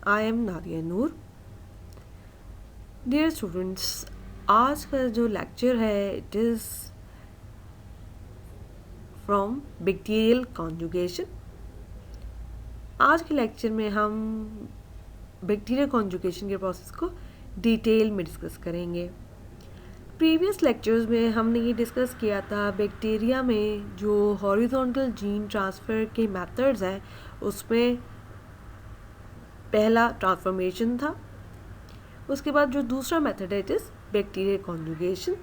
I am Nadia Noor. Dear students, आज का जो लेक्चर है it is from bacterial conjugation. आज के लेक्चर में हम बैक्टीरियल कॉन्जुगेशन के प्रोसेस को डिटेल में डिस्कस करेंगे। प्रीवियस लेक्चर्स में हमने ये डिस्कस किया था बैक्टीरिया में जो हॉरिजॉन्टल जीन ट्रांसफ़र के मेथड्स हैं उसमें पहला ट्रांसफॉर्मेशन था। उसके बाद जो दूसरा मेथड है इट इज़ बैक्टीरियल कॉन्जुगेशन।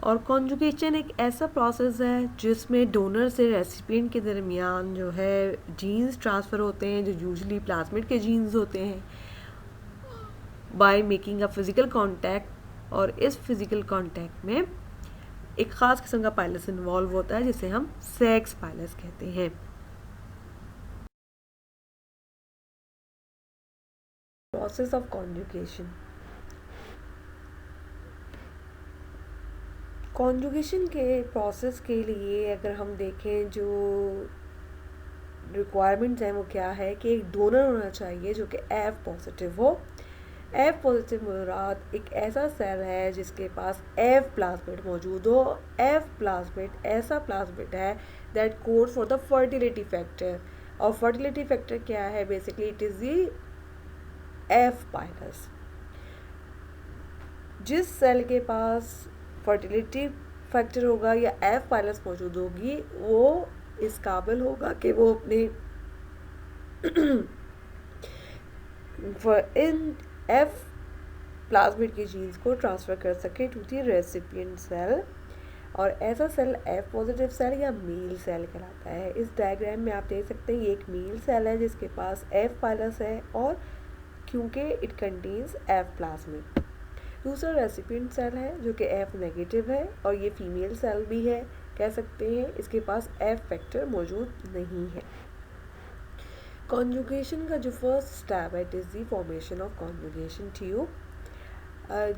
और कॉन्जुगेशन एक ऐसा प्रोसेस है जिसमें डोनर से रेसिपिएंट के दरमियान जो है जीन्स ट्रांसफ़र होते हैं, जो यूजुअली प्लाज्मिड के जीन्स होते हैं, by making a physical contact. और इस फिज़िकल कांटेक्ट में एक ख़ास किस्म का पाइलस इन्वॉल्व होता है जिसे हम सेक्स पाइलस कहते हैं। Process of conjugation. कॉन्जुगेशन के प्रोसेस के लिए अगर हम देखें जो रिक्वायरमेंट्स हैं वो क्या है कि एक डोनर होना चाहिए जो कि एफ पॉजिटिव हो। एफ पॉजिटिव मुराद एक ऐसा सेल है जिसके पास एफ प्लाज्मिड मौजूद हो। एफ प्लाज्मिड ऐसा प्लाज्मिड है that code for the fertility factor. और फर्टिलिटी फैक्टर क्या है? Basically it is the F pilus. जिस सेल के पास फर्टिलिटी फैक्टर होगा या एफ पाइलस मौजूद होगी वो इस काबिल होगा कि वो अपने इन एफ प्लाज्मिड के जीन्स को ट्रांसफ़र कर सके टू दी रेसिपिएंट सेल। और ऐसा सेल एफ पॉजिटिव सेल या मेल सेल कहलाता है। इस डायग्राम में आप देख सकते हैं ये एक मेल सेल है जिसके पास एफ पाइलस है और क्योंकि इट कंटेन्स एफ प्लाज्मिड। दूसरा रेसिपिएंट सेल है जो कि एफ नेगेटिव है और ये फीमेल सेल भी है, कह सकते हैं इसके पास एफ फैक्टर मौजूद नहीं है। कॉन्जुगेशन का जो फर्स्ट स्टेप है it is the formation of conjugation tube.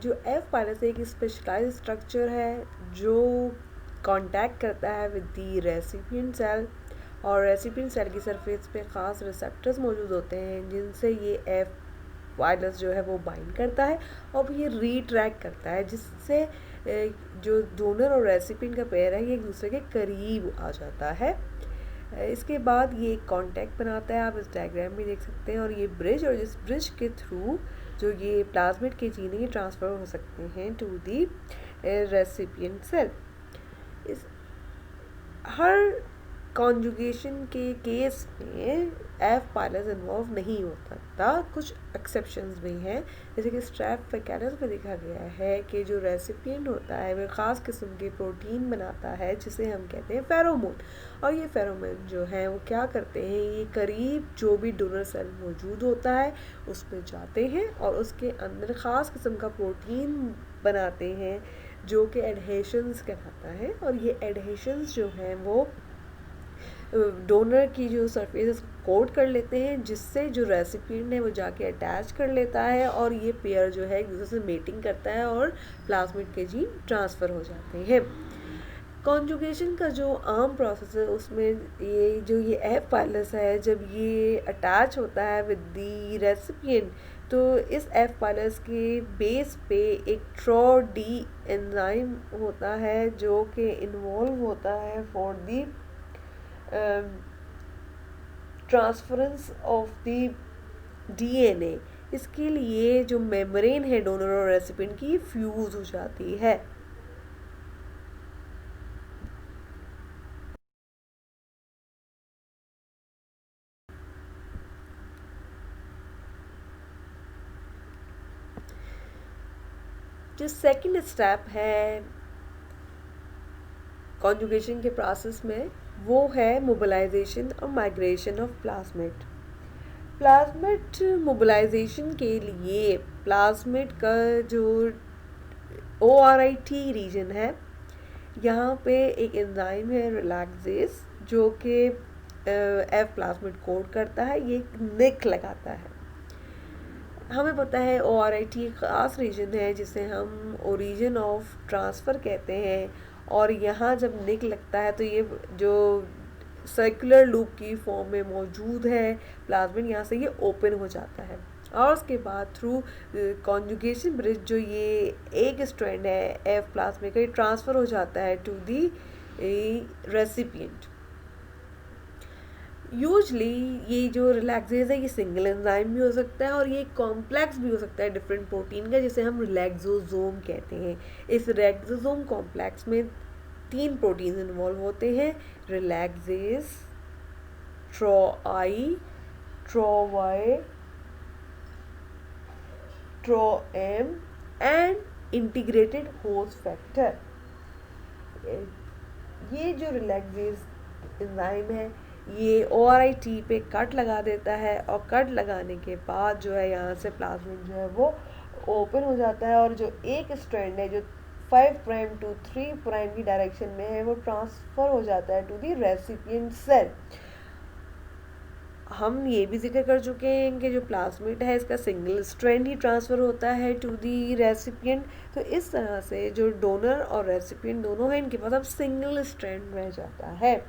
जो एफ पाइलस एक स्पेशलाइज्ड स्ट्रक्चर है जो कांटेक्ट करता है विद दी रेसिपिएंट सेल। और रेसिपिएंट सेल की सरफेस पे ख़ास रिसेप्टर्स मौजूद होते हैं जिनसे ये एफ पाइलस जो है वो बाइंड करता है और ये रीट्रैक्ट करता है जिससे जो डोनर और रेसिपिएंट का पेयर है ये एक दूसरे के करीब आ जाता है। इसके बाद ये एक कॉन्टैक्ट बनाता है, आप इस डायग्राम में देख सकते हैं। और ये ब्रिज, और जिस ब्रिज के थ्रू जो ये प्लाज्मिड के जीन ये ट्रांसफ़र हो सकते हैं टू दी रेसिपिएंट सेल। इस हर कॉन्जुगेशन के केस में एफ पाइलस इन्वॉल्व नहीं हो सकता, कुछ एक्सेप्शंस भी हैं। जैसे कि स्ट्रेप्टोकाइनेस में देखा गया है कि जो रेसिपिएंट होता है वह ख़ास किस्म के प्रोटीन बनाता है जिसे हम कहते हैं फेरोमोन। और ये फेरोमोन जो है वो क्या करते हैं, ये करीब जो भी डोनर सेल मौजूद होता है उसमें जाते हैं और उसके अंदर ख़ास किस्म का प्रोटीन बनाते हैं जो कि एडहेशंस कहलाता है। और ये एडहेशंस जो हैं वो डोनर की जो सरफेस कोट कर लेते हैं जिससे जो रेसिपिएंट है वो जाके अटैच कर लेता है और ये पेयर जो है एक दूसरे से मेटिंग करता है और प्लाज्मिड के जीन ट्रांसफ़र हो जाते हैं। कॉन्जुगेशन का जो आम प्रोसेस है उसमें ये एफ पाइलस है जब ये अटैच होता है विद दी रेसिपिएंट तो इस एफ पाइलस के बेस पे एक ट्रो डी एंजाइम होता है जो कि इन्वॉल्व होता है for the transference of the DNA. इसके लिए जो मेम्ब्रेन है डोनर और रेसिपिएंट की फ्यूज हो जाती है। जो सेकंड स्टेप है कॉन्जुगेशन के प्रोसेस में वो है मोबिलाइजेशन और migration of plasmid. Plasmid mobilisation के लिए प्लाज्मिड का जो ORIT रीजन है यहाँ पे एक एंजाइम है रिलैक्सेस जो कि एफ प्लाज्मिड कोड करता है, ये निक लगाता है। हमें पता है ORIT एक ख़ास रीजन है जिसे हम ओरिजिन ऑफ ट्रांसफ़र कहते हैं। और यहाँ जब निक लगता है तो ये जो सर्कुलर लूप की फॉर्म में मौजूद है प्लाज्मिड, यहाँ से ये ओपन हो जाता है और उसके बाद थ्रू कॉन्जुगेशन ब्रिज जो ये एक स्ट्रैंड है एफ प्लाज्मिड का, ये ट्रांसफ़र हो जाता है टू दी रेसिपिएंट। यूजली ये जो रिलैक्सेज है ये सिंगल एंजाइम भी हो सकता है और ये कॉम्प्लेक्स भी हो सकता है डिफरेंट प्रोटीन का, जिसे हम रिलैक्सोसोम कहते हैं। इस रिलैक्सोसोम कॉम्प्लेक्स में 3 प्रोटीन इन्वॉल्व होते हैं, relaxase, TraI, TraY, TraM and integrated host factor. ये जो रिलैक्सेज एंजाइम है ये ORI-T पे कट लगा देता है और कट लगाने के बाद जो है यहाँ से प्लाज्मिड जो है वो ओपन हो जाता है और जो एक स्ट्रैंड है जो 5 प्राइम टू 3 प्राइम की डायरेक्शन में है वो ट्रांसफ़र हो जाता है टू दी रेसिपिएंट सेल। हम ये भी जिक्र कर चुके हैं कि जो प्लाज्मिड है इसका सिंगल स्ट्रैंड ही ट्रांसफ़र होता है टू दी रेसिपिएंट। तो इस तरह से जो डोनर और रेसिपिएंट दोनों हैं इनके पास अब सिंगल स्ट्रैंड रह जाता है।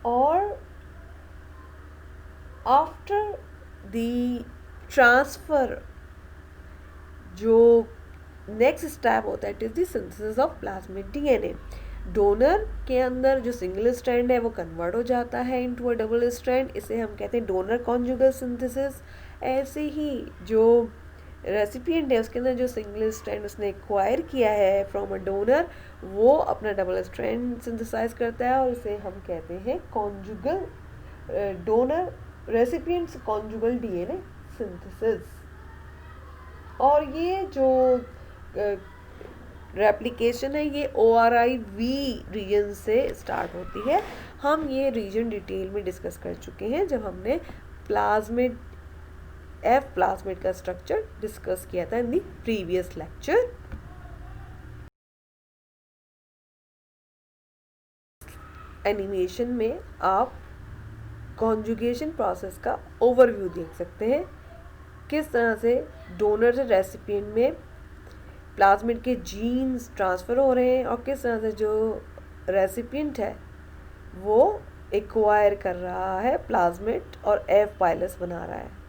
और आफ्टर द ट्रांसफ़र जो नेक्स्ट स्टेप होता है it is the synthesis of plasmid DNA। Donor के अंदर जो सिंगल स्ट्रैंड है वो कन्वर्ट हो जाता है इनटू अ डबल स्ट्रैंड, इसे हम कहते हैं डोनर कॉन्जुगल सिंथेसिस। ऐसे ही जो रेसिपिएंट है उसके अंदर जो सिंगल स्ट्रैंड उसने एक्वायर किया है फ्रॉम अ डोनर वो अपना डबल स्ट्रैंड सिंथेसाइज करता है और इसे हम कहते हैं conjugal donor recipients conjugal DNA synthesis. और ये जो रेप्लिकेशन है ये ORI-V रीजन से स्टार्ट होती है। हम ये रीजन डिटेल में डिस्कस कर चुके हैं जब हमने प्लाज्मिड एफ प्लाज्मिड का स्ट्रक्चर डिस्कस किया था इन दी प्रीवियस लेक्चर। एनिमेशन में आप कॉन्जुगेशन प्रोसेस का ओवरव्यू देख सकते हैं, किस तरह से डोनर से रेसिपिएंट में प्लाज्मिड के जीन्स ट्रांसफ़र हो रहे हैं और किस तरह से जो रेसिपिएंट है वो एक्वायर कर रहा है प्लाज्मिड और एफ पाइलस बना रहा है।